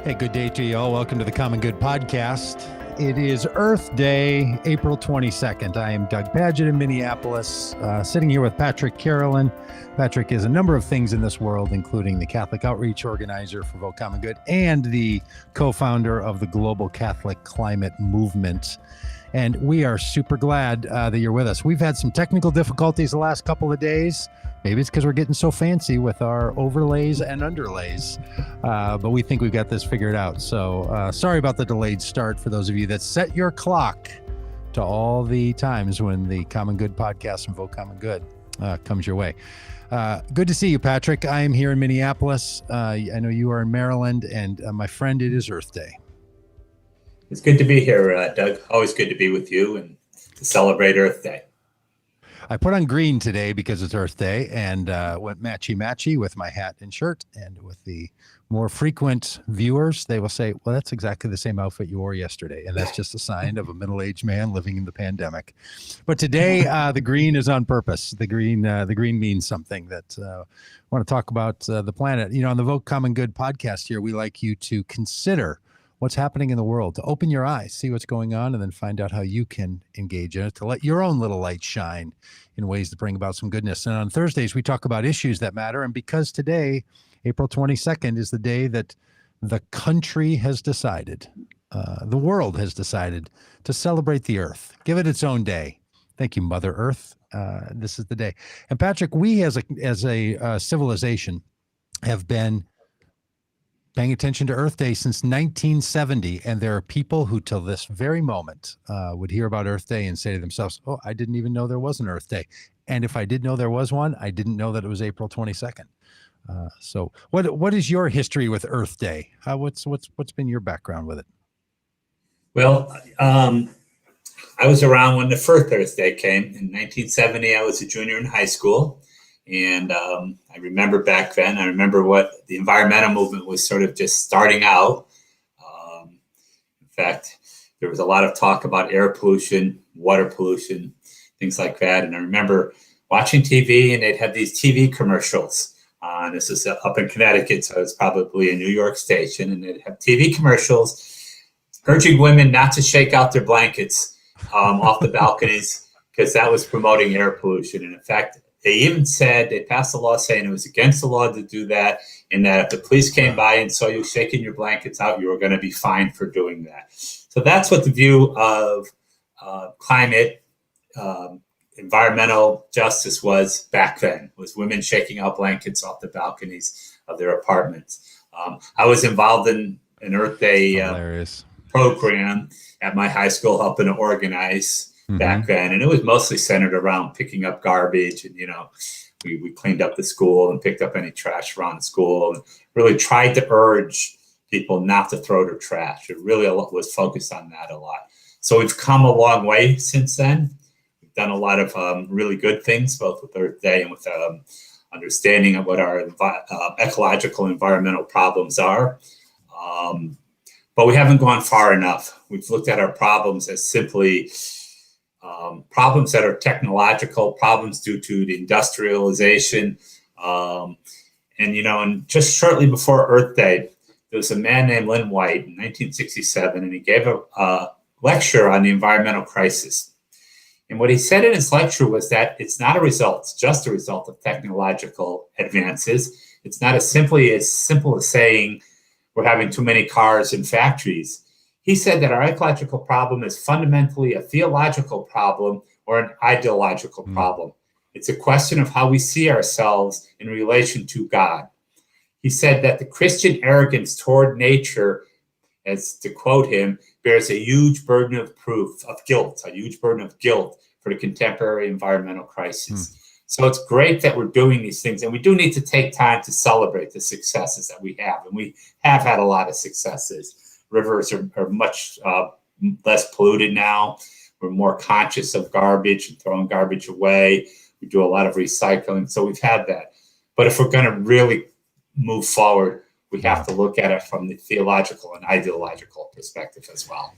Hey, good day to you all. Welcome to the Common Good Podcast. It is Earth Day, April 22nd. I am Doug Padgett in Minneapolis, sitting here with Patrick Carolan. Patrick is a number of things in this world, including the Catholic Outreach Organizer for Vote Common Good and the co-founder of the Global Catholic Climate Movement. And we are super glad that you're with us. We've had some technical difficulties the last couple of days. Maybe it's because we're getting so fancy with our overlays and underlays, but we think we've got this figured out. So sorry about the delayed start for those of you that set your clock to all the times when the Common Good Podcast from Vote Common Good comes your way. Good to see you, Patrick. I am here in Minneapolis. I know you are in Maryland, and my friend, it is Earth Day. It's good to be here, Doug. Always good to be with you and to celebrate Earth Day. I put on green today because it's Earth Day and went matchy-matchy with my hat and shirt. And with the more frequent viewers, they will say, well, that's exactly the same outfit you wore yesterday. And that's just a sign of a middle-aged man living in the pandemic. But today, the green is on purpose. The green means something that I want to talk about the planet. You know, on the Vote Common Good podcast here, we like you to consider what's happening in the world, to open your eyes, see what's going on, and then find out how you can engage in it, to let your own little light shine in ways to bring about some goodness. And on Thursdays, we talk about issues that matter. And because today, April 22nd, is the day that the country has decided, the world has decided to celebrate the Earth, give it its own day. Thank you, Mother Earth. This is the day. And Patrick, we as a civilization have been paying attention to Earth Day since 1970, and there are people who till this very moment would hear about Earth Day and say to themselves, oh, I didn't even know there was an Earth Day. And if I did know there was one, I didn't know that it was April 22nd. So what is your history with Earth Day? What's been your background with it? Well, I was around when the first Earth Day came. In 1970, I was a junior in high school. And I remember back then, I remember what the environmental movement was sort of just starting out. In fact, there was a lot of talk about air pollution, water pollution, things like that. And I remember watching TV, and they'd have these TV commercials. This is up in Connecticut, so it's probably a New York station. And they'd have TV commercials urging women not to shake out their blankets off the balconies because that was promoting air pollution. And in fact, they even said they passed a law saying it was against the law to do that, and that if the police came by and saw you shaking your blankets out, you were going to be fined for doing that. So that's what the view of climate, environmental justice was back then, was women shaking out blankets off the balconies of their apartments. I was involved in an Earth Day program at my high school, helping to organize back then, and it was mostly centered around picking up garbage, and we cleaned up the school and picked up any trash around the school, and really tried to urge people not to throw their trash. It really was focused on that a lot. So we've come a long way since then. We've done a lot of really good things, both with Earth Day and with understanding of what our ecological environmental problems are. But we haven't gone far enough. We've looked at our problems as simply problems that are technological, problems due to the industrialization. And just shortly before Earth Day, there was a man named Lynn White in 1967, and he gave a lecture on the environmental crisis. And what he said in his lecture was that it's not just a result of technological advances. It's not as simple as saying we're having too many cars and factories. He said that our ecological problem is fundamentally a theological problem or an ideological problem. It's a question of how we see ourselves in relation to God. He said that the Christian arrogance toward nature, as to quote him, bears a huge burden of guilt for the contemporary environmental crisis. So it's great that we're doing these things, and we do need to take time to celebrate the successes that we have. And we have had a lot of successes. Rivers are much less polluted now. We're more conscious of garbage and throwing garbage away. We do a lot of recycling. So we've had that. But if we're going to really move forward, we have to look at it from the theological and ideological perspective as well.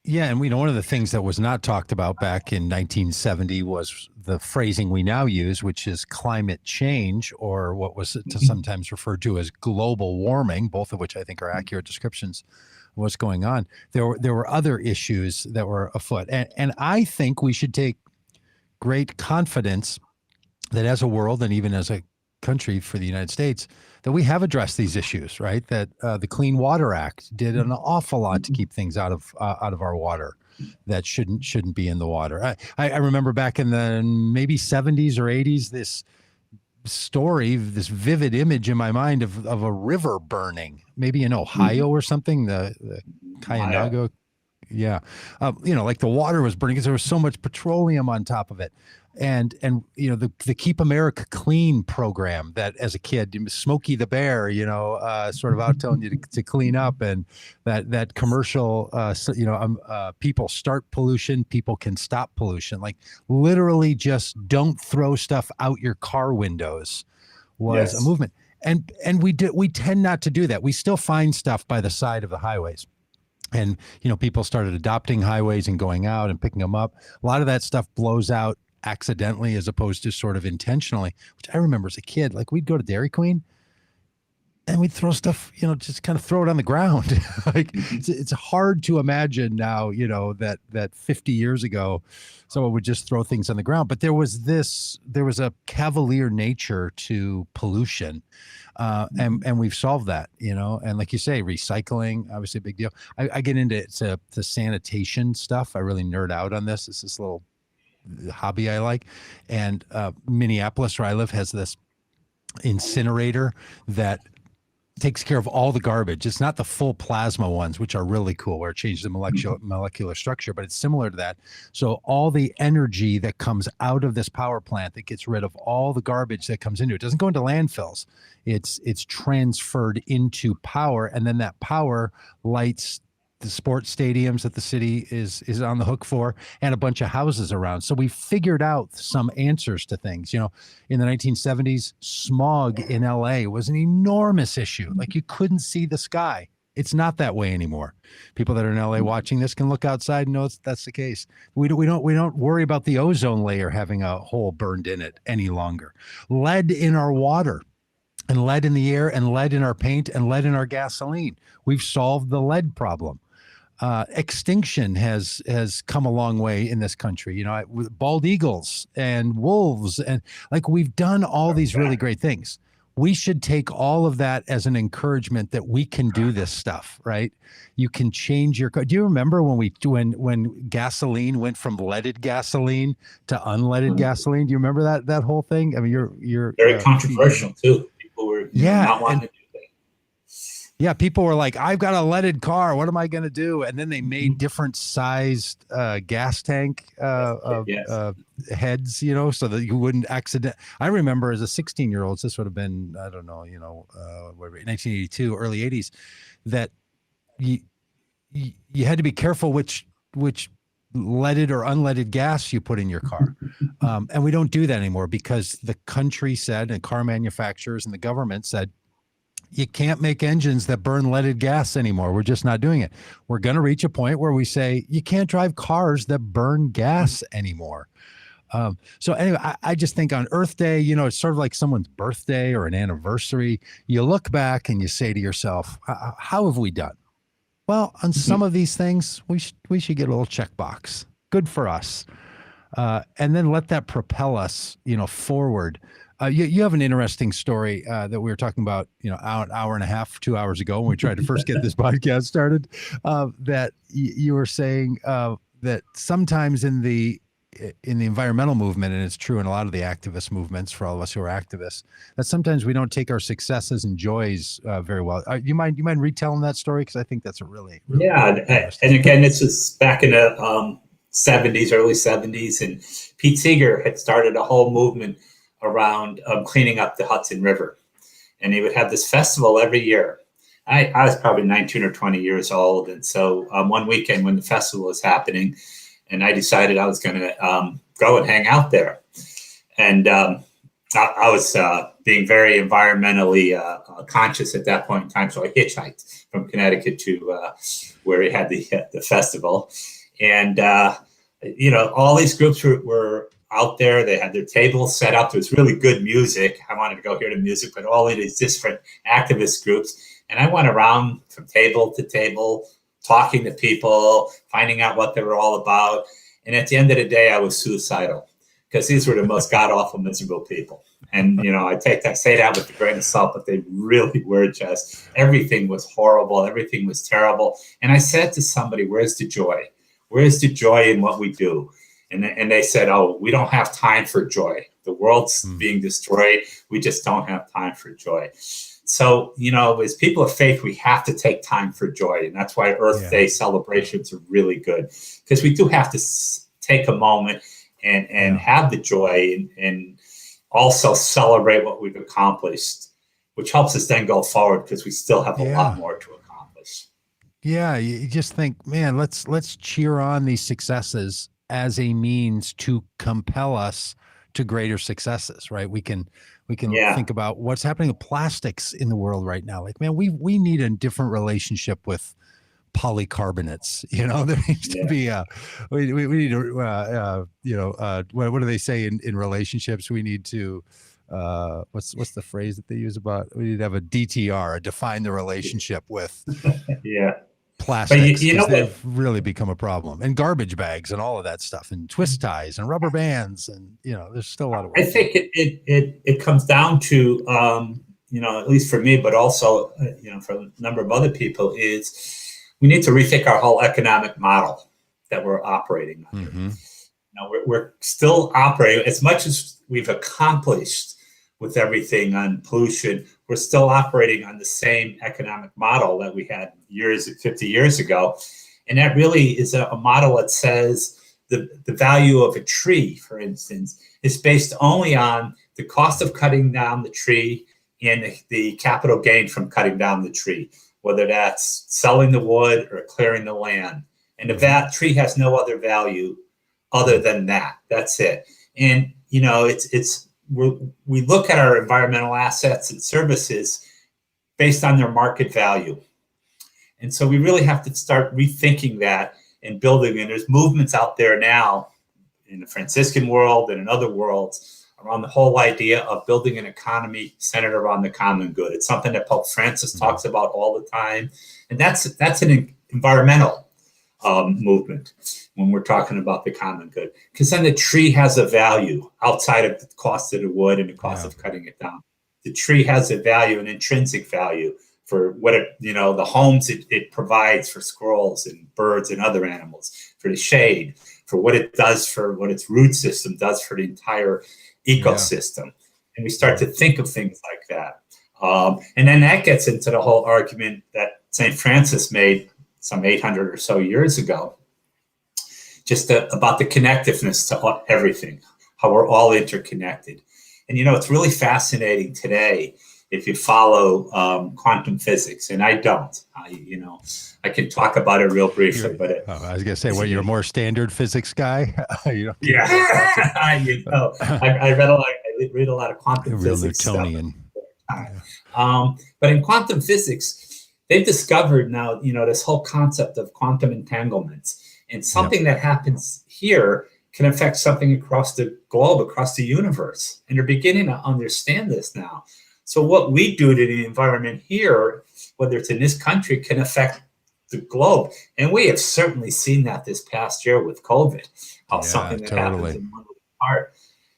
Yeah, and one of the things that was not talked about back in 1970 was the phrasing we now use, which is climate change, or what was sometimes referred to as global warming, both of which I think are accurate descriptions of what's going on. There were other issues that were afoot, and I think we should take great confidence that as a world and even as a country for the United States, that we have addressed these issues, right? That the Clean Water Act did an awful lot to keep things out of our water that shouldn't be in the water. I remember back in the maybe 70s or 80s, this story, this vivid image in my mind of a river burning, maybe in Ohio or something, the Cuyahoga. Yeah. Like the water was burning because there was so much petroleum on top of it. And the Keep America Clean program that as a kid, Smokey the Bear, sort of out telling you to clean up, and that commercial, people start pollution, people can stop pollution. Like literally just don't throw stuff out your car windows was a movement. And we tend not to do that. We still find stuff by the side of the highways. And, people started adopting highways and going out and picking them up. A lot of that stuff blows out accidentally as opposed to sort of intentionally, which I remember as a kid. Like we'd go to Dairy Queen and we'd throw stuff, just kind of throw it on the ground. Like it's hard to imagine now, that 50 years ago, someone would just throw things on the ground. But there was a cavalier nature to pollution. And we've solved that, and like you say, recycling, obviously a big deal. I get into the sanitation stuff. I really nerd out on this. It's this little hobby I like. And Minneapolis, where I live, has this incinerator that takes care of all the garbage. It's not the full plasma ones, which are really cool, where it changes the molecular structure, but it's similar to that. So all the energy that comes out of this power plant that gets rid of all the garbage that comes into it doesn't go into landfills. It's transferred into power, and then that power lights the sports stadiums that the city is on the hook for, and a bunch of houses around. So we figured out some answers to things. In the 1970s, smog in LA was an enormous issue. Like you couldn't see the sky. It's not that way anymore. People that are in LA watching this can look outside and know that's the case. We don't worry about the ozone layer having a hole burned in it any longer. Lead in our water, and lead in the air, and lead in our paint, and lead in our gasoline. We've solved the lead problem. Extinction has come a long way in this country, with bald eagles and wolves, and like we've done all these really great things. We should take all of that as an encouragement that we can do this stuff, right? You can change your car. Do you remember when gasoline went from leaded gasoline to unleaded gasoline? Do you remember that whole thing? I mean, you're very controversial too. People were not wanting to do that. Yeah, people were like, I've got a leaded car. What am I going to do? And then they made different sized gas tank heads, so that you wouldn't accident. I remember as a 16-year-old, this would have been, I don't know, 1982, early 80s, that you had to be careful which leaded or unleaded gas you put in your car. And we don't do that anymore because the country said, and car manufacturers and the government said, you can't make engines that burn leaded gas anymore. We're just not doing it. We're going to reach a point where we say you can't drive cars that burn gas anymore. So anyway, I just think on Earth Day, it's sort of like someone's birthday or an anniversary. You look back and you say to yourself, how have we done? Well, on some of these things, we should get a little checkbox. Good for us. And then let that propel us, forward. You have an interesting story that we were talking about, an hour and a half, 2 hours ago when we tried to first get this podcast started, that you were saying that sometimes in the environmental movement, and it's true in a lot of the activist movements for all of us who are activists, that sometimes we don't take our successes and joys very well. You mind retelling that story? Because I think that's a really and again, this was back in the early 70s, and Pete Seeger had started a whole movement around cleaning up the Hudson River. And he would have this festival every year. I was probably 19 or 20 years old. And so one weekend when the festival was happening, and I decided I was going to go and hang out there. And I was being very environmentally conscious at that point in time. So I hitchhiked from Connecticut to where we had the festival. And, all these groups were out there. They had their tables set up. There was really good music. I wanted to go hear the music, but all of these different activist groups. And I went around from table to table, talking to people, finding out what they were all about. And at the end of the day, I was suicidal because these were the most god-awful, miserable people. And, I say that with a grain of salt, but they really were just, everything was horrible. Everything was terrible. And I said to somebody, where's the joy? Where's the joy in what we do? And they said, oh, we don't have time for joy. The world's being destroyed. We just don't have time for joy. So, as people of faith, we have to take time for joy. And that's why Earth Day celebrations are really good, because we do have to take a moment and have the joy and also celebrate what we've accomplished, which helps us then go forward because we still have a lot more to accomplish. Yeah, you just think, man, let's cheer on these successes as a means to compel us to greater successes, right? We can think about what's happening with plastics in the world right now. Like, man, we need a different relationship with polycarbonates. There needs to be we need to what do they say in relationships? We need to what's the phrase that they use about, we need to have a DTR, define the relationship with plastics, because they've really become a problem, and garbage bags and all of that stuff, and twist ties and rubber bands, and there's still a lot of work. I think it comes down to at least for me, but also for a number of other people, is we need to rethink our whole economic model that we're operating under. We're still operating, as much as we've accomplished with everything on pollution, we're still operating on the same economic model that we had 50 years ago. And that really is a model that says the value of a tree, for instance, is based only on the cost of cutting down the tree and the capital gain from cutting down the tree, whether that's selling the wood or clearing the land. And the tree has no other value other than that. That's it. And, we look at our environmental assets and services based on their market value. And so we really have to start rethinking that and building. And there's movements out there now in the Franciscan world and in other worlds around the whole idea of building an economy centered around the common good. It's something that Pope Francis talks about all the time. And that's an environmental movement when we're talking about the common good, because then the tree has a value outside of the cost of the wood and the cost of cutting it down. The tree has a value, an intrinsic value for what it, the homes it provides for squirrels and birds and other animals, for the shade, for what it does, for what its root system does for the entire ecosystem. And we start to think of things like that. And then that gets into the whole argument that St. Francis made some 800 or so years ago, just about the connectiveness to everything, how we're all interconnected. And, it's really fascinating today if you follow quantum physics, and I don't. I can talk about it real briefly, but I was going to say, you're a more standard physics guy? I read a lot of quantum physics Newtonian stuff. But in quantum physics, they've discovered now, this whole concept of quantum entanglements, and something that happens here can affect something across the globe, across the universe. And they're beginning to understand this now. So what we do to the environment here, whether it's in this country, can affect the globe. And we have certainly seen that this past year with COVID, how something that happens in one part.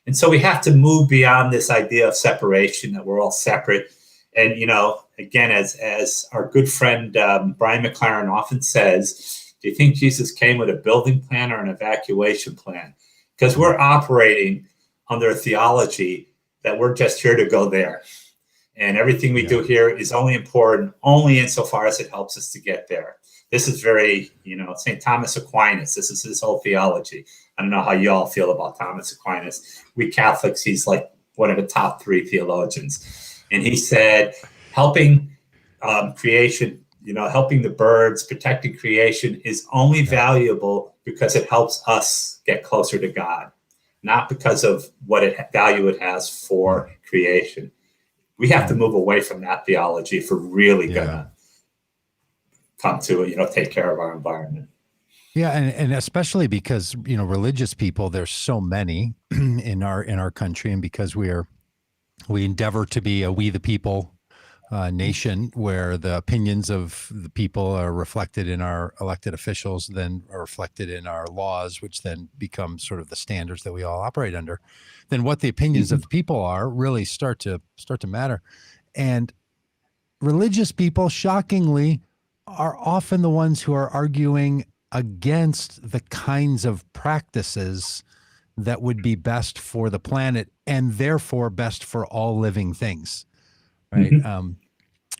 And so we have to move beyond this idea of separation, that we're all separate. And, again, as our good friend Brian McLaren often says, do you think Jesus came with a building plan or an evacuation plan? Because we're operating under a theology that we're just here to go there. And everything we do here is only important, only insofar as it helps us to get there. This is very, St. Thomas Aquinas, this is his whole theology. I don't know how you all feel about Thomas Aquinas. We Catholics, he's like one of the top 3 theologians. And he said, helping creation, helping the birds, protecting creation is only valuable because it helps us get closer to God, not because of what value it has for creation. We have to move away from that theology if we're really Yeah. gonna come to, take care of our environment. Yeah, and especially because religious people, there's so many in our country, and because we endeavor to be a we the people nation, where the opinions of the people are reflected in our elected officials, then are reflected in our laws, which then become sort of the standards that we all operate under. Then what the opinions of the people are really start to matter, and religious people, shockingly, are often the ones who are arguing against the kinds of practices that would be best for the planet and therefore best for all living things. Right.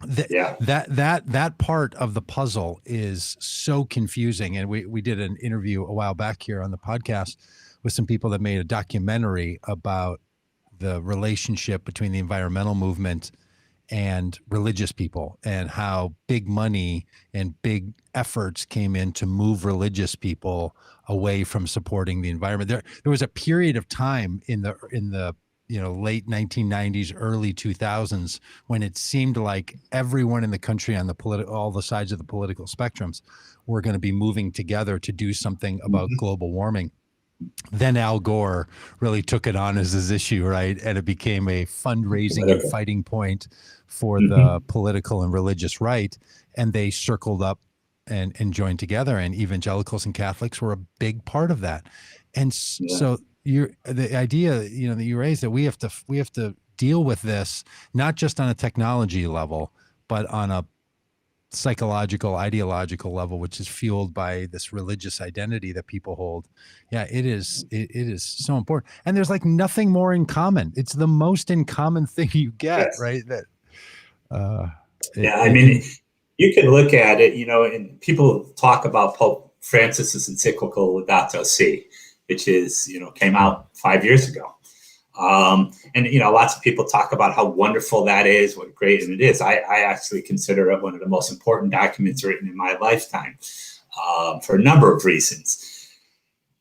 That part of the puzzle is so confusing. And we did an interview a while back here on the podcast with some people that made a documentary about the relationship between the environmental movement and religious people, and how big money and big efforts came in to move religious people away from supporting the environment. There was a period of time in the late 1990s, early 2000s, when it seemed like everyone in the country on all the sides of the political spectrums were going to be moving together to do something about global warming. Then Al Gore really took it on as his issue, right? And it became a fundraising and fighting point for the political and religious right. And they circled up and joined together. And evangelicals and Catholics were a big part of that. And so the idea, that you raised, that we have to deal with this, not just on a technology level, but on a psychological, ideological level, which is fueled by this religious identity that people hold. Yeah, it is so important. And there's like nothing more in common. It's the most in common thing you get, right? You can look at it, and people talk about Pope Francis's encyclical Laudato Si, which is, came out 5 years ago. And lots of people talk about how wonderful that is, what great it is. I actually consider it one of the most important documents written in my lifetime, for a number of reasons.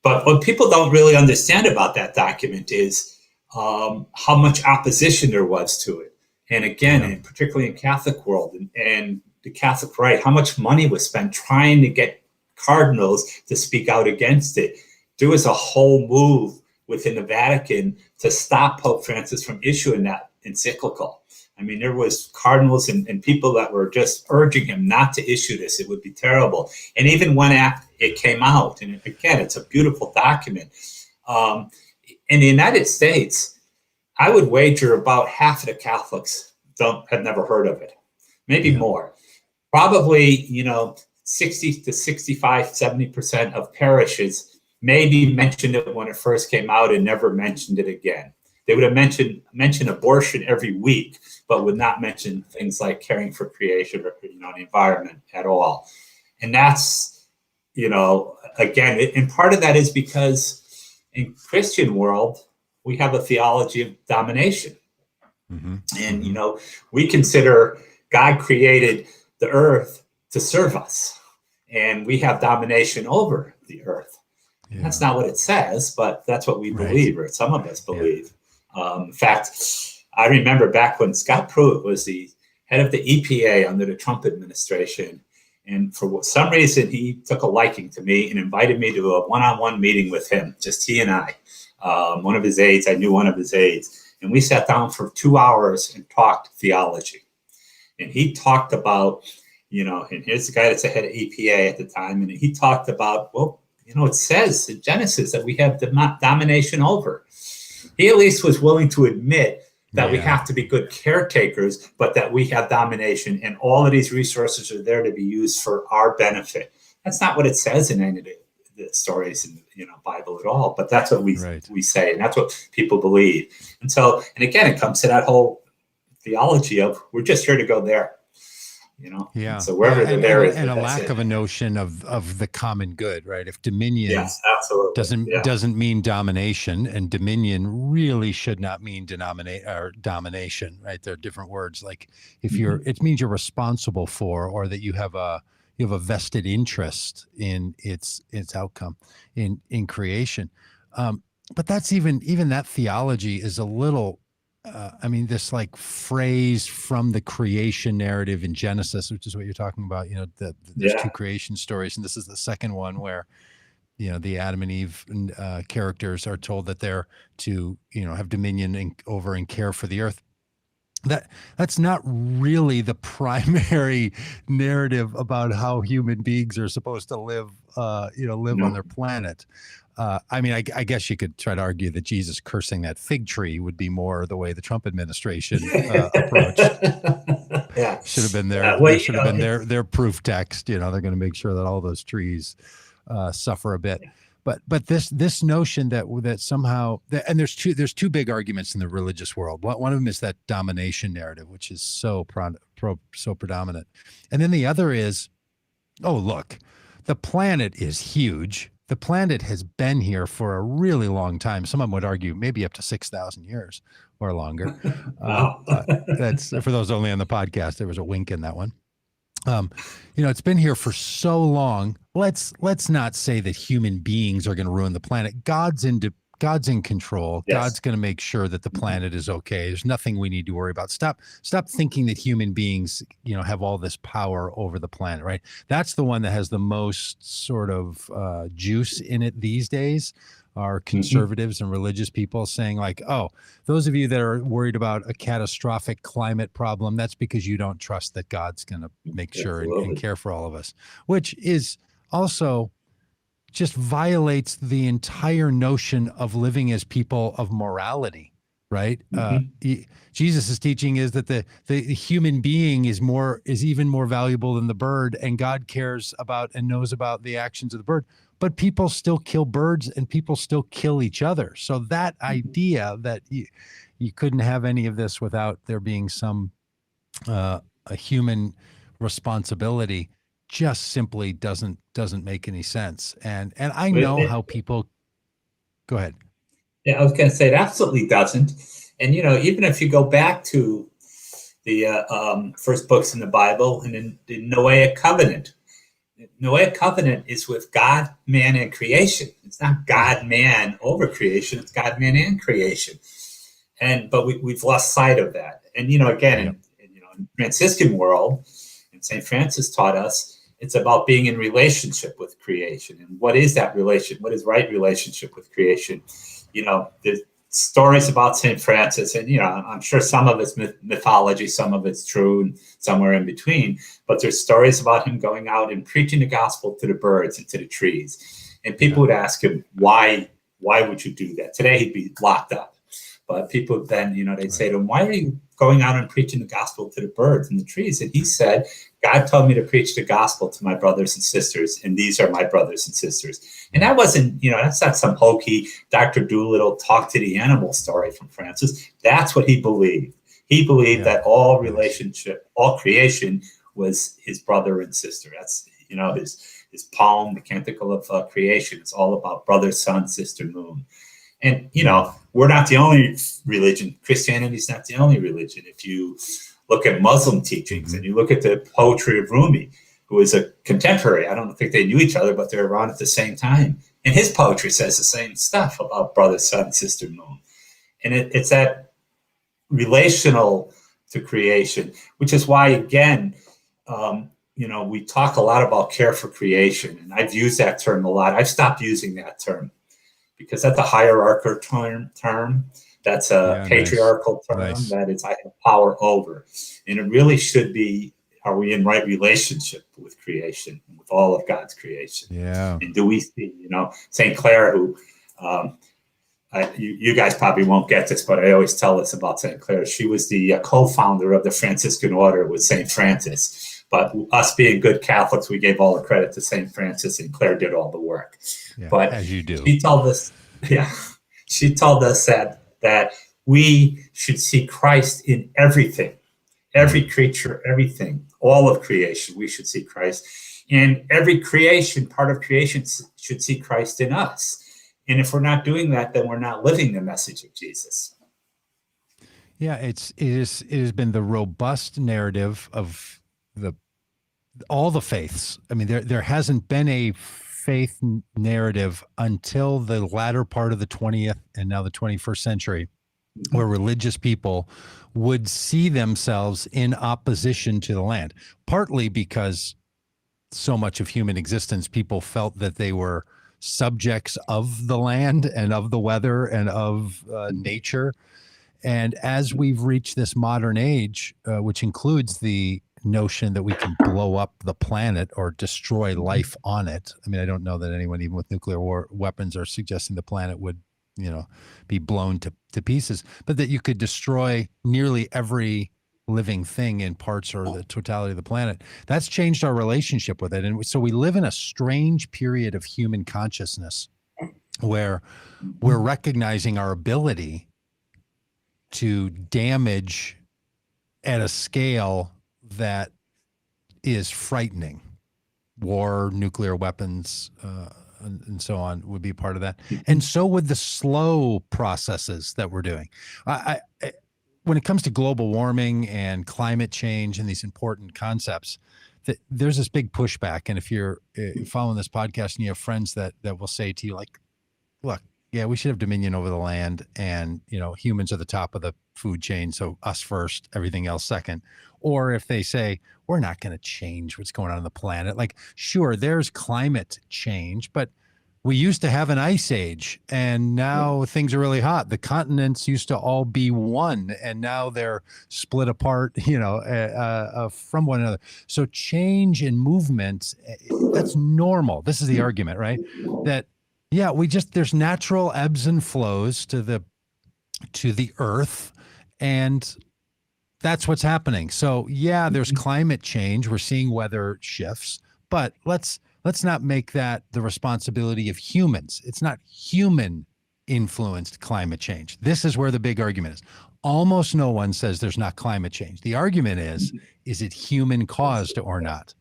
But what people don't really understand about that document is how much opposition there was to it. And again, and particularly in Catholic world and the Catholic right, how much money was spent trying to get cardinals to speak out against it. There was a whole move within the Vatican to stop Pope Francis from issuing that encyclical. I mean, there was cardinals and people that were just urging him not to issue this. It would be terrible. And even when it came out, and again, it's a beautiful document. In the United States, I would wager about half of the Catholics have never heard of it, maybe more. Probably, 60 to 65, 70% of parishes maybe mentioned it when it first came out and never mentioned it again. They would have mentioned abortion every week, but would not mention things like caring for creation or the environment at all. And that's, again, and part of that is because in Christian world, we have a theology of domination. And, we consider God created the earth to serve us, and we have domination over the earth. Yeah. That's not what it says, but that's what we believe, or some of us believe. In fact, I remember back when Scott Pruitt was the head of the EPA under the Trump administration, and for some reason he took a liking to me and invited me to a one-on-one meeting with him, just he and I. One of his aides, I knew one of his aides, and we sat down for 2 hours and talked theology. And he talked about, and here's the guy that's the head of EPA at the time, and he talked about, it says in Genesis that we have domination over. He at least was willing to admit that we have to be good caretakers, but that we have domination, and all of these resources are there to be used for our benefit. That's not what it says in any of the stories in the Bible at all, but that's what we say, and that's what people believe. And again, it comes to that whole theology of we're just here to go there. So wherever there is, and a lack of a notion of the common good, right? If dominion doesn't mean domination, and dominion really should not mean domination, right? There are different words. Like if it means you're responsible for, or that you have a vested interest in its outcome in creation. But that's even that theology is a little I mean, this like phrase from the creation narrative in Genesis, which is what you're talking about. There's two Yeah. creation stories, and this is the second one where the Adam and Eve characters are told that they're to have dominion over and care for the earth. That's not really the primary narrative about how human beings are supposed to live live on No. their planet. I mean, I guess you could try to argue that Jesus cursing that fig tree would be more the way the Trump administration approached. Yeah. Should have been Well, there should have been their proof text. They're going to make sure that all those trees suffer a bit. But this notion that somehow and there's two big arguments in the religious world. One of them is that domination narrative, which is so predominant, and then the other is, oh look, the planet is huge. The planet has been here for a really long time. Someone would argue maybe up to 6,000 years or longer. Wow. That's for those only on the podcast. There was a wink in that one. It's been here for so long. Let's not say that human beings are going to ruin the planet. God's in control. Yes. God's going to make sure that the planet is okay. There's nothing we need to worry about. Stop thinking that human beings, have all this power over the planet, right? That's the one that has the most sort of juice in it these days. Are conservatives and religious people saying like, oh, those of you that are worried about a catastrophic climate problem, that's because you don't trust that God's going to make sure and care for all of us, which is also just violates the entire notion of living as people of morality, right? Jesus' teaching is that the human being is even more valuable than the bird, and God cares about and knows about the actions of the bird. But people still kill birds and people still kill each other. So that idea that you couldn't have any of this without there being some a human responsibility just simply doesn't make any sense. And I know how people go ahead. Yeah, I was going to say it absolutely doesn't. And even if you go back to the first books in the Bible and in the Noahic covenant. Noahic covenant is with God, man, and creation. It's not God, man over creation. It's God, man, and creation. But we've lost sight of that. And again, in Franciscan world, and St. Francis taught us, it's about being in relationship with creation. And what is that relation? What is right relationship with creation? There's stories about St. Francis, and I'm sure some of it's mythology, some of it's true, and somewhere in between. But there's stories about him going out and preaching the gospel to the birds and to the trees. And people would ask him, why would you do that? Today he'd be locked up. But people then, they'd say to him, why are you going out and preaching the gospel to the birds and the trees? And he said, God told me to preach the gospel to my brothers and sisters, and these are my brothers and sisters. And that wasn't, that's not some hokey Dr. Doolittle talk to the animal story from Francis. That's what he believed. He believed that all relationship, all creation was his brother and sister. That's, his poem, the Canticle of Creation. It's all about brother, sun, sister, moon. And, we're not the only religion. Christianity is not the only religion. If you look at Muslim teachings and you look at the poetry of Rumi, who is a contemporary, I don't think they knew each other, but they're around at the same time. And his poetry says the same stuff about brother, sun, sister, moon. And it's that relational to creation, which is why, again, we talk a lot about care for creation. And I've used that term a lot. I've stopped using that term, because that's a hierarchical term. That's a patriarchal term. That is, I have power over. And it really should be, are we in right relationship with creation, with all of God's creation? Yeah. And do we see, St. Clare, who, you guys probably won't get this, but I always tell this about St. Clare. She was the co-founder of the Franciscan order with St. Francis. But us being good Catholics, we gave all the credit to St. Francis, and Clare did all the work. Yeah, but as you do. She told us, that we should see Christ in everything, every creature, everything, all of creation. We should see Christ, and every creation, part of creation, should see Christ in us. And if we're not doing that, then we're not living the message of Jesus. Yeah, it has been the robust narrative of all the faiths. I mean, there hasn't been a faith narrative until the latter part of the 20th and now the 21st century where religious people would see themselves in opposition to the land, partly because so much of human existence, people felt that they were subjects of the land and of the weather and of nature. And as we've reached this modern age, which includes the notion that we can blow up the planet or destroy life on it. I mean, I don't know that anyone, even with nuclear war weapons, are suggesting the planet would, be blown to pieces, but that you could destroy nearly every living thing in parts or the totality of the planet. That's changed our relationship with it. And so we live in a strange period of human consciousness where we're recognizing our ability to damage at a scale that is frightening. War, nuclear weapons, and so on would be part of that. And so would the slow processes that we're doing. When it comes to global warming and climate change and these important concepts, there's this big pushback. And if you're following this podcast and you have friends that will say to you, like, look, yeah, we should have dominion over the land, and humans are the top of the food chain, so us first, everything else second. Or if they say we're not going to change what's going on the planet, like, sure, there's climate change, but we used to have an ice age, and now things are really hot. The continents used to all be one, and now they're split apart, from one another. So change and movement, that's normal. This is the argument, right? That yeah, there's natural ebbs and flows to the earth, and that's what's happening. So yeah, there's climate change. We're seeing weather shifts, but let's not make that the responsibility of humans. It's not human influenced climate change. This is where the big argument is. Almost no one says there's not climate change. The argument is it human caused or not?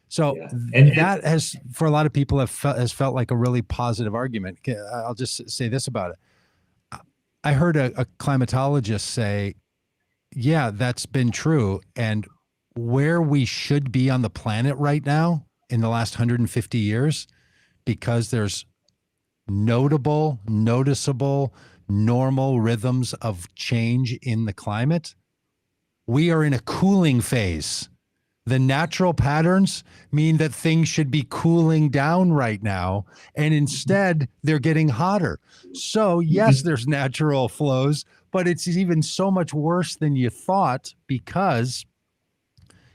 So that has, for a lot of people, has felt like a really positive argument. I'll just say this about it. I heard a climatologist say, yeah, that's been true. And where we should be on the planet right now in the last 150 years, because there's noticeable, normal rhythms of change in the climate, we are in a cooling phase. The natural patterns mean that things should be cooling down right now, and instead they're getting hotter. So yes, there's natural flows, but it's even so much worse than you thought, because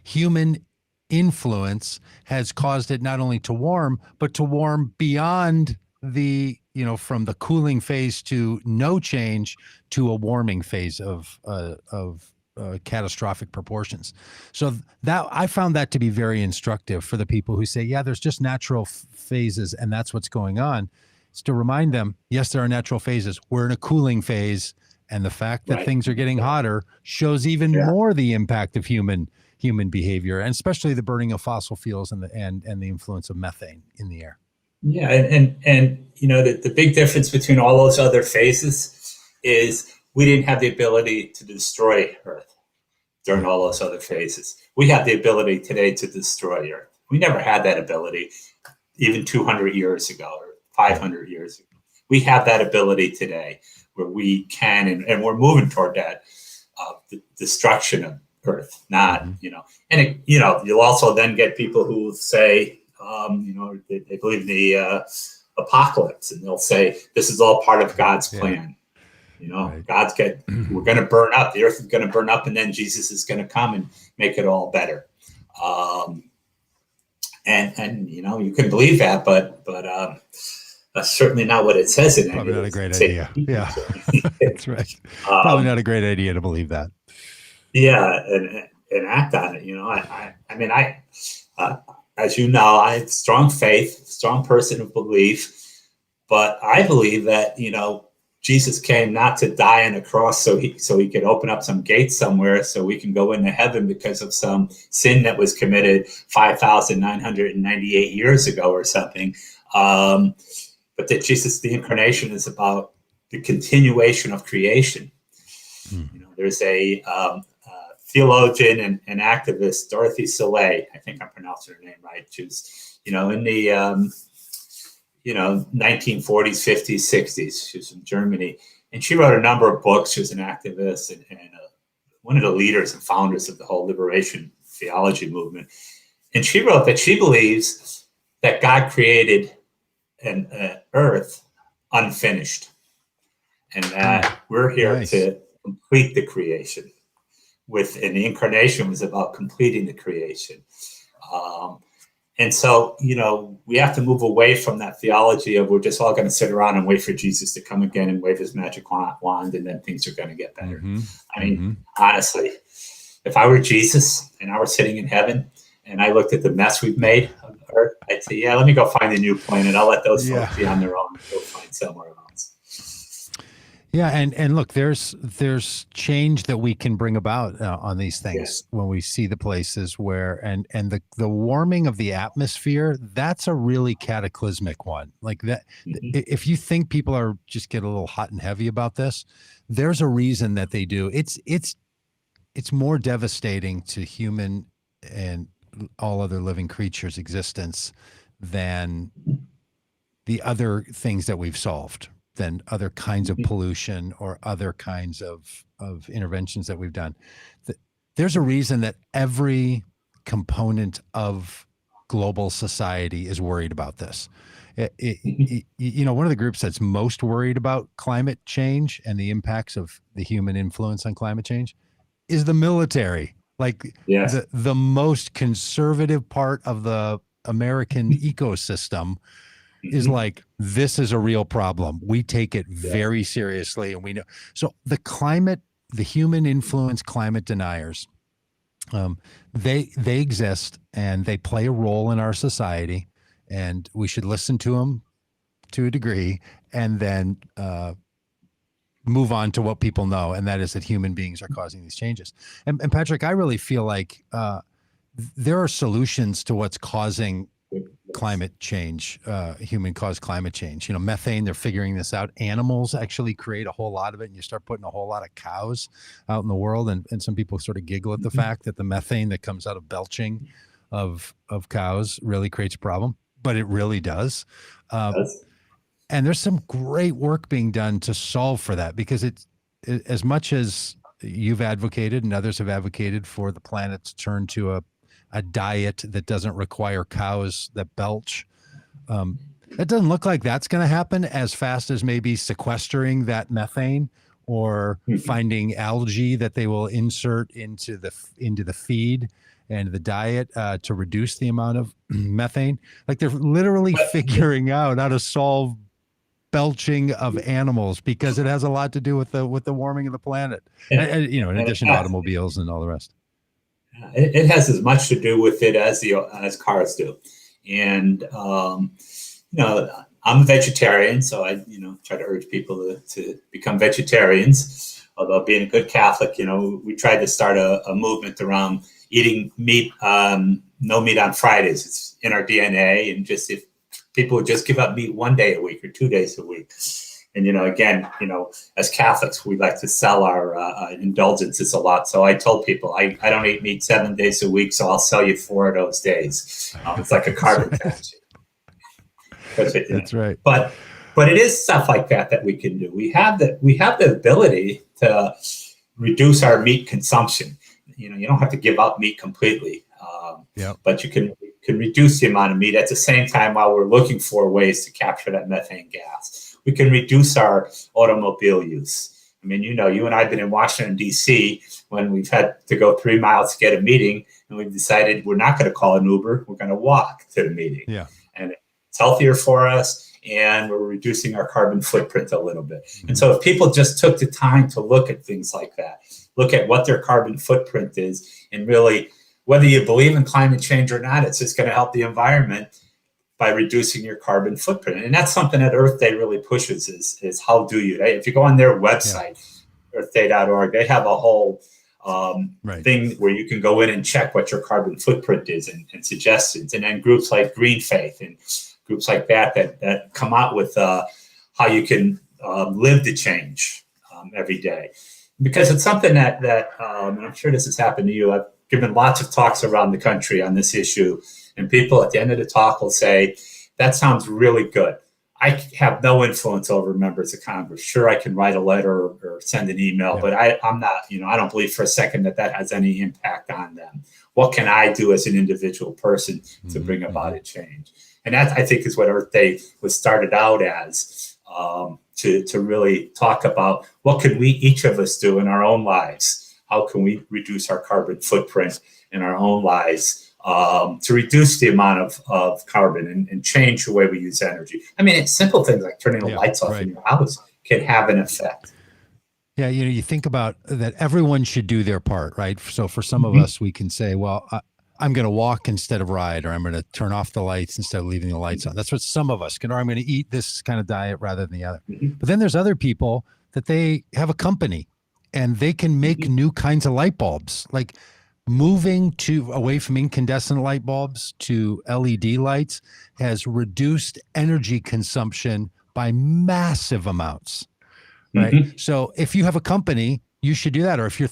human influence has caused it not only to warm, but to warm beyond the, from the cooling phase to no change to a warming phase of catastrophic proportions. So that I found that to be very instructive for the people who say, yeah, there's just natural phases and that's what's going on. It's to remind them, yes, there are natural phases. We're in a cooling phase, and the fact that things are getting hotter shows even more the impact of human behavior, and especially the burning of fossil fuels and the influence of methane in the air. Yeah, and the big difference between all those other phases is we didn't have the ability to destroy Earth during all those other phases. We have the ability today to destroy Earth. We never had that ability even 200 years ago or 500 years ago. We have that ability today where we can, and we're moving toward that, the destruction of Earth, not, and you'll also then get people who say, they believe in the apocalypse, and they'll say, this is all part of God's plan. We're going to burn up. The earth is going to burn up, and then Jesus is going to come and make it all better. And you can believe that, but that's certainly not what it says in it. Probably not a great idea. Yeah, that's right. Probably not a great idea to believe that. Yeah, and act on it. I mean, as you know, I have strong faith, strong person of belief, but I believe that Jesus came not to die on a cross so he could open up some gates somewhere so we can go into heaven because of some sin that was committed 5,998 years ago or something. But that Jesus, the incarnation, is about the continuation of creation. There's a theologian and activist, Dorothy Soleil, I think I'm pronouncing her name right, who's, in the 1940s, 50s, 60s. She was from Germany. And she wrote a number of books. She was an activist and one of the leaders and founders of the whole liberation theology movement. And she wrote that she believes that God created an earth unfinished, and that we're here to complete the creation. And the incarnation was about completing the creation. And so, we have to move away from that theology of we're just all going to sit around and wait for Jesus to come again and wave his magic wand, and then things are going to get better. I mean, honestly, if I were Jesus and I were sitting in heaven and I looked at the mess we've made of Earth, I'd say, yeah, let me go find a new planet. I'll let those folks be on their own and go find somewhere else. Yeah, and look, there's change that we can bring about on these things when we see the places where and the warming of the atmosphere. That's a really cataclysmic one. Like that, if you think people are just get a little hot and heavy about this, there's a reason that they do. It's more devastating to human and all other living creatures' existence than the other things that we've solved, than other kinds of pollution or other kinds of interventions that we've done. There's a reason that every component of global society is worried about this. One of the groups that's most worried about climate change and the impacts of the human influence on climate change is the military. Like the most conservative part of the American ecosystem is like, this is a real problem. We take it very seriously, and we know. So the human influence climate deniers, they exist and they play a role in our society, and we should listen to them to a degree, and then move on to what people know, and that is that human beings are causing these changes. And Patrick, I really feel like there are solutions to what's causing climate change, human-caused climate change. Methane, they're figuring this out. Animals actually create a whole lot of it, and you start putting a whole lot of cows out in the world, and some people sort of giggle at the fact that the methane that comes out of belching of cows really creates a problem, but it really does. And there's some great work being done to solve for that, because it's as much as you've advocated and others have advocated for the planet to turn to a diet that doesn't require cows that belch. It doesn't look like that's going to happen as fast as maybe sequestering that methane or finding algae that they will insert into the feed and the diet to reduce the amount of methane. Like they're literally figuring out how to solve belching of animals, because it has a lot to do with the warming of the planet. In addition to automobiles and all the rest. It has as much to do with it as cars do. And, I'm a vegetarian, so I, try to urge people to become vegetarians. Although being a good Catholic, we tried to start a movement around eating meat, no meat on Fridays. It's in our DNA. And just if people would just give up meat 1 day a week or 2 days a week. And, again, as Catholics, we like to sell our indulgences a lot. So I told people, I don't eat meat 7 days a week, so I'll sell you 4 of those days. It's like a carbon tax. That's right. But it is stuff like that we can do. We have the ability to reduce our meat consumption. You don't have to give up meat completely, but you can reduce the amount of meat at the same time while we're looking for ways to capture that methane gas. We can reduce our automobile use. I mean, you and I have been in Washington, D.C. when we've had to go 3 miles to get a meeting, and we've decided we're not going to call an Uber. We're going to walk to the meeting. Yeah. And it's healthier for us, and we're reducing our carbon footprint a little bit. And so if people just took the time to look at things like that, look at what their carbon footprint is, and really, whether you believe in climate change or not, it's just going to help the environment by reducing your carbon footprint. And that's something that Earth Day really pushes is how do you, if you go on their website, earthday.org, they have a whole thing where you can go in and check what your carbon footprint is and suggestions. And then groups like Green Faith and groups like that come out with how you can live the change every day. Because it's something that and I'm sure this has happened to you. I've given lots of talks around the country on this issue. And people at the end of the talk will say, that sounds really good. I have no influence over members of Congress. Sure, I can write a letter or send an email, but I'm not, I don't believe for a second that has any impact on them. What can I do as an individual person to bring about a change? And that, I think, is what Earth Day was started out as, to really talk about what can we, each of us, do in our own lives. How can we reduce our carbon footprint in our own lives, to reduce the amount of carbon and change the way we use energy? I mean, it's simple things like turning the lights off in your house can have an effect. Yeah, you think about that everyone should do their part, right? So for some of us, we can say, well, I'm going to walk instead of ride, or I'm going to turn off the lights instead of leaving the lights on. That's what some of us can, or I'm going to eat this kind of diet rather than the other. But then there's other people that they have a company and they can make new kinds of light bulbs, like moving away from incandescent light bulbs to LED lights has reduced energy consumption by massive amounts. Right. So if you have a company, you should do that. Or if you're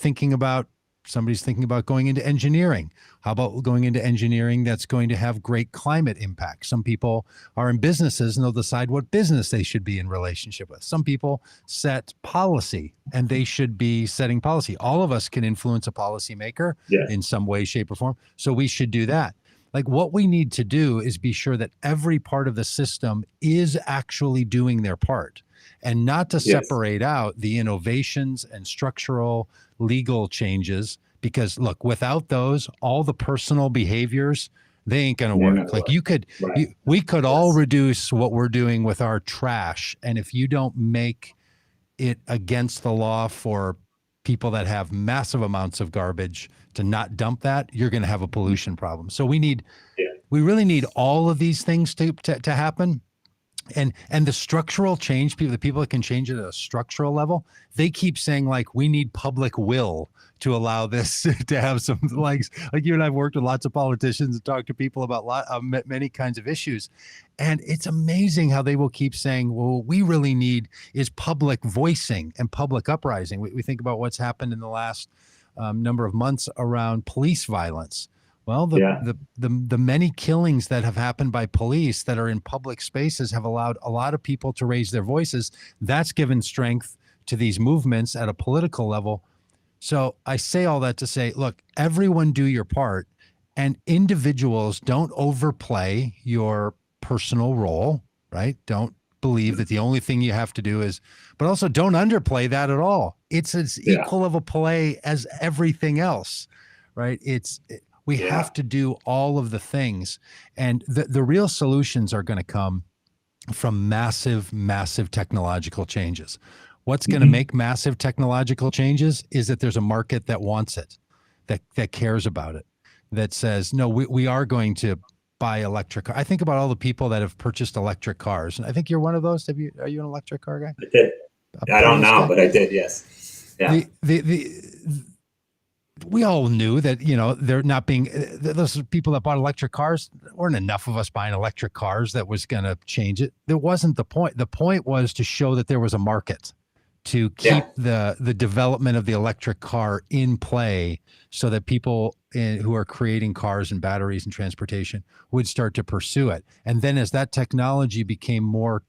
somebody's thinking about going into engineering, how about going into engineering that's going to have great climate impact? Some people are in businesses and they'll decide what business they should be in relationship with. Some people set policy and they should be setting policy. All of us can influence a policymaker in some way, shape, or form. So we should do that. Like, what we need to do is be sure that every part of the system is actually doing their part, and not to separate out the innovations and structural legal changes, because look, without those, all the personal behaviors, they ain't going to work. Like we could all reduce what we're doing with our trash. And if you don't make it against the law for people that have massive amounts of garbage to not dump that, you're going to have a pollution problem. So we really need all of these things to happen. And the structural change, the people that can change it at a structural level, they keep saying, like, we need public will to allow this to have some legs. Like you and I've worked with lots of politicians and talked to people about many kinds of issues. And it's amazing how they will keep saying, well, what we really need is public voicing and public uprising. We think about what's happened in the last number of months around police violence. Well, the many killings that have happened by police that are in public spaces have allowed a lot of people to raise their voices. That's given strength to these movements at a political level. So I say all that to say, look, everyone do your part, and individuals, don't overplay your personal role, right? Don't believe that the only thing you have to do is, but also don't underplay that at all. It's as equal of a play as everything else, right? We have to do all of the things, and the real solutions are going to come from massive, massive technological changes. What's going to make massive technological changes is that there's a market that wants it, that cares about it, that says, no, we are going to buy electric. I think about all the people that have purchased electric cars, and I think you're one of those. Are you an electric car guy? I did. I don't know, but I did. Yes. Yeah. We all knew that, they're not being, those people that bought electric cars, weren't enough of us buying electric cars that was going to change it. There wasn't the point. The point was to show that there was a market, to keep the development of the electric car in play, so that people who are creating cars and batteries and transportation would start to pursue it. And then as that technology became more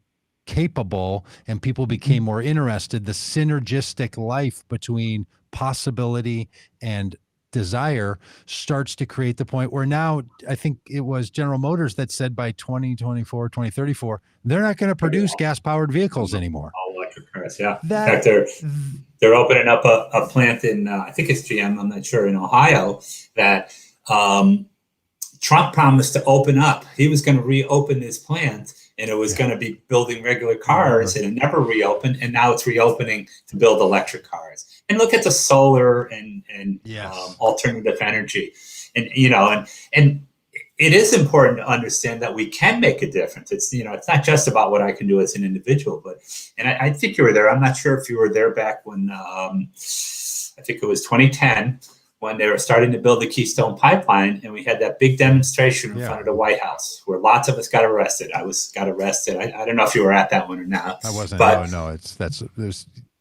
capable and people became more interested, the synergistic life between possibility and desire starts to create the point where now, I think it was General Motors that said by 2024, 2034, they're not going to produce gas-powered vehicles anymore. All electric cars, In fact, they're opening up a plant in, I think it's GM, I'm not sure, in Ohio, that Trump promised to open up. He was going to reopen this plant, and it was going to be building regular cars, and it never reopened, and now it's reopening to build electric cars. And look at the solar and alternative energy, and and it is important to understand that we can make a difference. It's it's not just about what I can do as an individual, but I think you were there. I'm not sure if you were there back when I think it was 2010 when they were starting to build the Keystone Pipeline, and we had that big demonstration in front of the White House where lots of us got arrested. I got arrested. I don't know if you were at that one or not. I wasn't. But, no.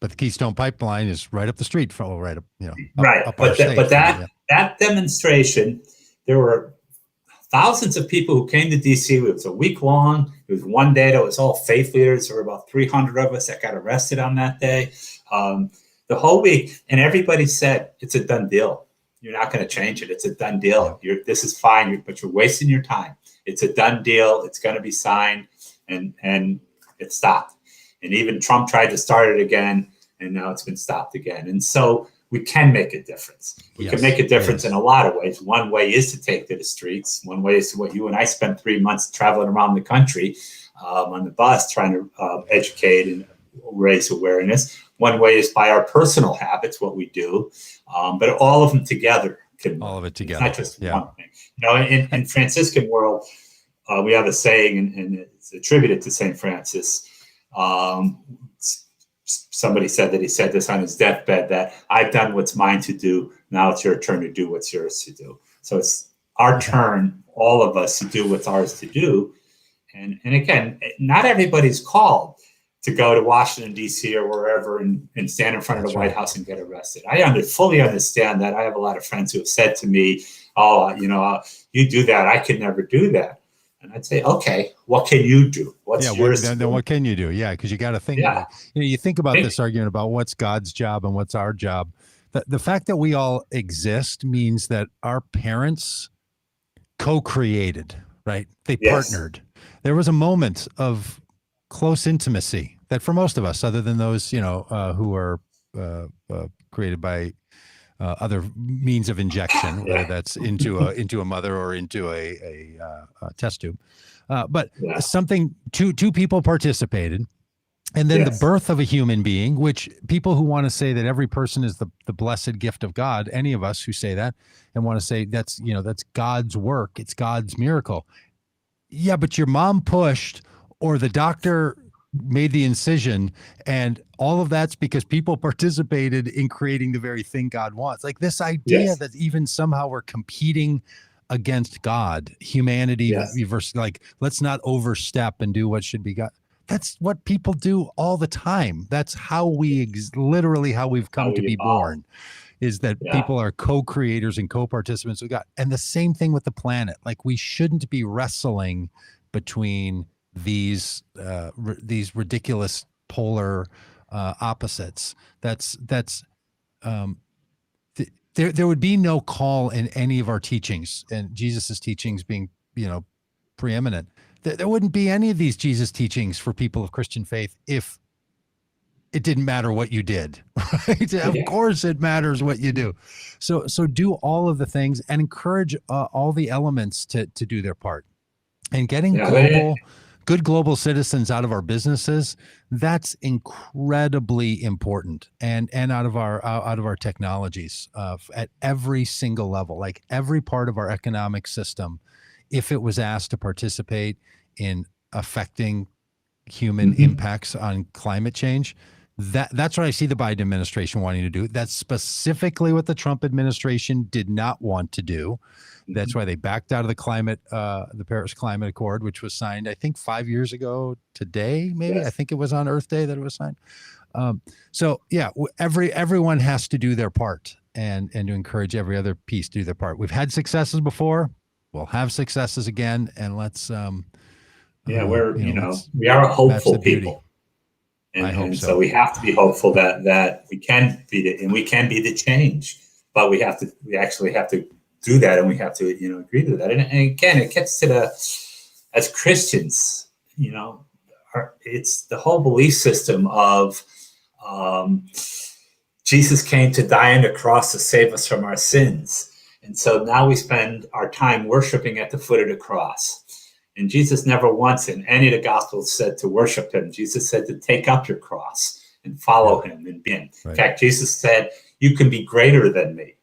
But the Keystone Pipeline is right up the street from right up. Up but that demonstration, there were thousands of people who came to DC. It was a week long. It was one day. That was all faith leaders. There were about 300 of us that got arrested on that day. The whole week, and everybody said, it's a done deal. You're not going to change it. It's a done deal. This is fine, but you're wasting your time. It's a done deal. It's going to be signed, and it stopped. And even Trump tried to start it again, and now it's been stopped again. And so we can make a difference. We can make a difference in a lot of ways. One way is to take to the streets. One way is to what you and I spent 3 months traveling around the country on the bus trying to educate and raise awareness. One way is by our personal habits, what we do, but all of them together can work. All of it together. It's not just one thing. In Franciscan world, we have a saying, and it's attributed to St. Francis. Somebody said that he said this on his deathbed, that I've done what's mine to do. Now it's your turn to do what's yours to do. So it's our turn, all of us, to do what's ours to do. And again, not everybody's called to go to Washington, D.C. or wherever and stand in front of the White House and get arrested. I fully understand that. I have a lot of friends who have said to me, you do that. I could never do that. And I'd say, okay, what can you do? What's yours? Then what can you do? Yeah, because you got to think. Yeah. You think about this argument about what's God's job and what's our job. The fact that we all exist means that our parents co-created, right? They partnered. There was a moment of close intimacy that for most of us, other than those, who are created by other means of injection, whether that's into a mother or into a test tube, but something two people participated, and then the birth of a human being. Which people who want to say that every person is the blessed gift of God, any of us who say that and want to say that's God's work, it's God's miracle. Yeah, but your mom pushed, or the doctor made the incision, and all of that's because people participated in creating the very thing God wants. Like this idea that even somehow we're competing against God, humanity versus, like, let's not overstep and do what should be God. That's what people do all the time. That's how literally how we've come to be born, is that people are co-creators and co-participants with God. And the same thing with the planet. Like, we shouldn't be wrestling between these ridiculous polar opposites. There would be no call in any of our teachings, and Jesus's teachings being preeminent. There wouldn't be any of these Jesus teachings for people of Christian faith if it didn't matter what you did. Right? Of course it matters what you do. So do all of the things and encourage all the elements to do their part. And getting good global citizens out of our businesses, that's incredibly important, and out of our technologies at every single level. Like, every part of our economic system, if it was asked to participate in affecting human impacts on climate change, that's what I see the Biden administration wanting to do. That's specifically what the Trump administration did not want to do. That's why they backed out of the Paris Climate Accord, which was signed, I think, 5 years ago today, maybe. I think it was on Earth Day that it was signed. Everyone has to do their part, and to encourage every other piece to do their part. We've had successes before. We'll have successes again, and let's. We are hopeful people. And so we have to be hopeful that we can be the change, but we actually have to do that, and we have to agree to that. And again, it gets to as Christians, it's the whole belief system of Jesus came to die on the cross to save us from our sins, and so now we spend our time worshiping at the foot of the cross. And Jesus never once in any of the Gospels said to worship him. Jesus said to take up your cross and follow him and be in. Right. In fact, Jesus said, you can be greater than me.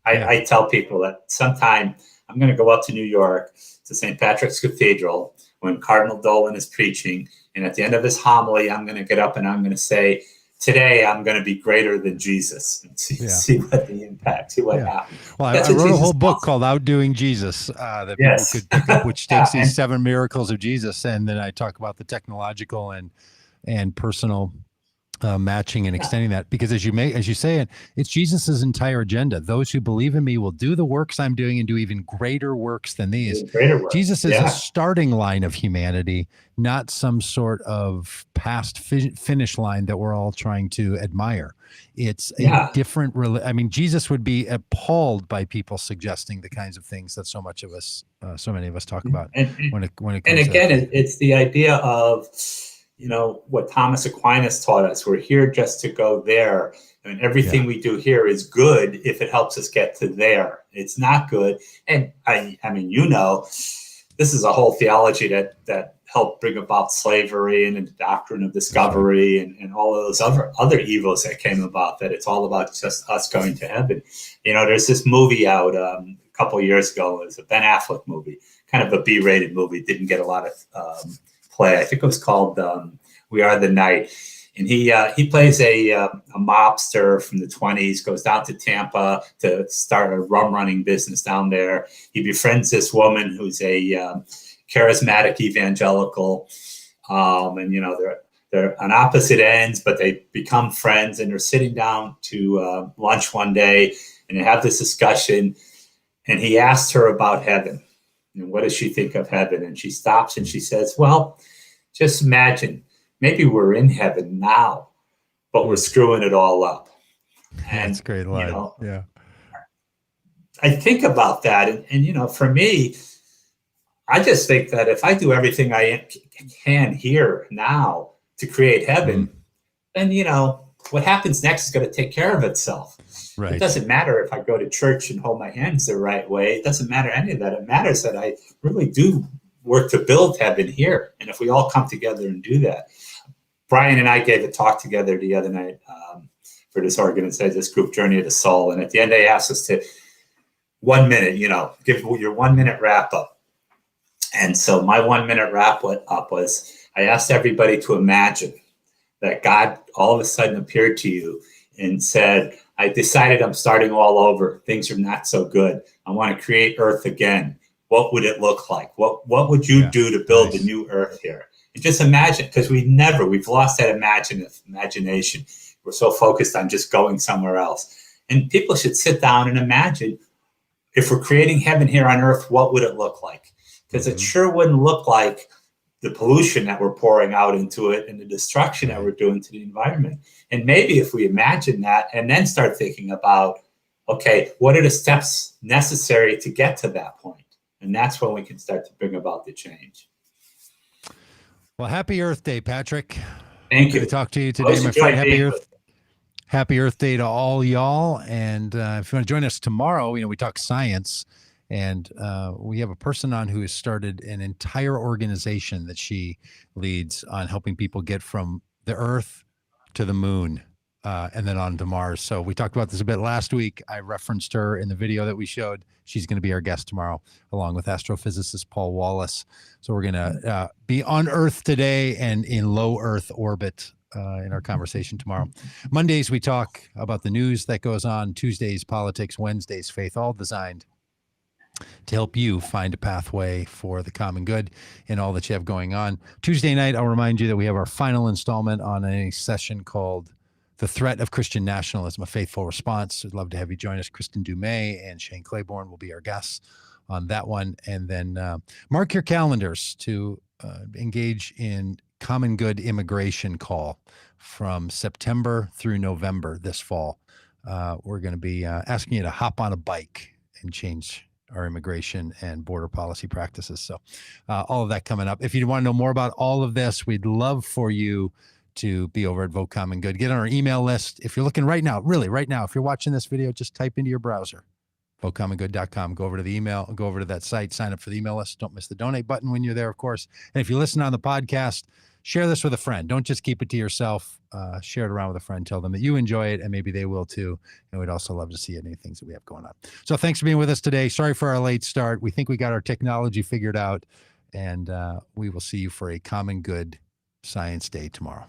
I tell people that sometime I'm going to go up to New York to St. Patrick's Cathedral when Cardinal Dolan is preaching. And at the end of his homily, I'm going to get up and I'm going to say, today I'm going to to be greater than Jesus and see what the impact, see what happens. Well, I wrote a whole book called Outdoing Jesus that people could pick up, which takes these 7 miracles of Jesus. And then I talk about the technological and personal matching and extending that, because as you say it, it's Jesus's entire agenda. Those who believe in me will do the works I'm doing and do even greater works than these. Greater works. Jesus is a starting line of humanity, not some sort of past finish line that we're all trying to admire. It's a different. I mean, Jesus would be appalled by people suggesting the kinds of things that so many of us talk about. When it comes and again, it's the idea of, what Thomas Aquinas taught us. We're here just to go there. And everything we do here is good if it helps us get to there. It's not good. And I mean, this is a whole theology that helped bring about slavery and the doctrine of discovery and all of those other evils that came about, that it's all about just us going to heaven. There's this movie out a couple of years ago. It was a Ben Affleck movie, kind of a B-rated movie. Didn't get a lot of play. I think it was called We Are the Night. And he plays a mobster from the 1920s, goes down to Tampa to start a rum running business down there. He befriends this woman who's a charismatic evangelical. And, they're on opposite ends, but they become friends, and they're sitting down to lunch one day, and they have this discussion. And he asked her about heaven. And what does she think of heaven? And she stops and she says, well, just imagine, maybe we're in heaven now, but we're screwing it all up. And, that's a great line. Yeah. I think about that. And, for me, I just think that if I do everything I can here now to create heaven, then, what happens next is going to take care of itself. Right. It doesn't matter if I go to church and hold my hands the right way. It doesn't matter any of that. It matters that I really do work to build heaven here. And if we all come together and do that. Brian and I gave a talk together the other night for this organization, this group, Journey of the Soul. And at the end, they asked us to 1 minute, give your 1 minute wrap up. And so my 1 minute wrap up was, I asked everybody to imagine that God all of a sudden appeared to you and said, I decided I'm starting all over. Things are not so good. I want to create Earth again. What would it look like? What would you do to build the new Earth here? And just imagine, because we've lost that imagination. We're so focused on just going somewhere else. And people should sit down and imagine, if we're creating heaven here on Earth, what would it look like? Because it sure wouldn't look like the pollution that we're pouring out into it and the destruction that we're doing to the environment. And maybe if we imagine that and then start thinking about, okay, what are the steps necessary to get to that point? And that's when we can start to bring about the change. Well, happy Earth Day, Patrick. Thank you. Good to talk to you today, my friend. Happy Earth Day to all y'all. And if you want to join us tomorrow, we talk science. And we have a person on who has started an entire organization that she leads on helping people get from the Earth to the moon and then on to Mars. So we talked about this a bit last week. I referenced her in the video that we showed. She's going to be our guest tomorrow, along with astrophysicist Paul Wallace. So we're going to be on Earth today and in low Earth orbit in our conversation tomorrow. Mondays, we talk about the news that goes on. Tuesdays, politics. Wednesdays, faith, all designed to help you find a pathway for the common good in all that you have going on. Tuesday night, I'll remind you that we have our final installment on a session called The Threat of Christian Nationalism, a Faithful Response. I'd love to have you join us. Kristen Dumais and Shane Claiborne will be our guests on that one. And then mark your calendars to engage in Common Good Immigration Call from September through November this fall. We're going to be asking you to hop on a bike and change our immigration and border policy practices. So all of that coming up. If you want to know more about all of this, we'd love for you to be over at Vote Common Good. Get on our email list. If you're looking right now, really right now, if you're watching this video, just type into your browser, votecommongood.com, go over to the email, go over to that site, sign up for the email list. Don't miss the donate button when you're there, of course. And if you listen on the podcast, share this with a friend. Don't just keep it to yourself. Share it around with a friend. Tell them that you enjoy it, and maybe they will too. And we'd also love to see any things that we have going on. So thanks for being with us today. Sorry for our late start. We think we got our technology figured out, and we will see you for a Common Good Science Day tomorrow.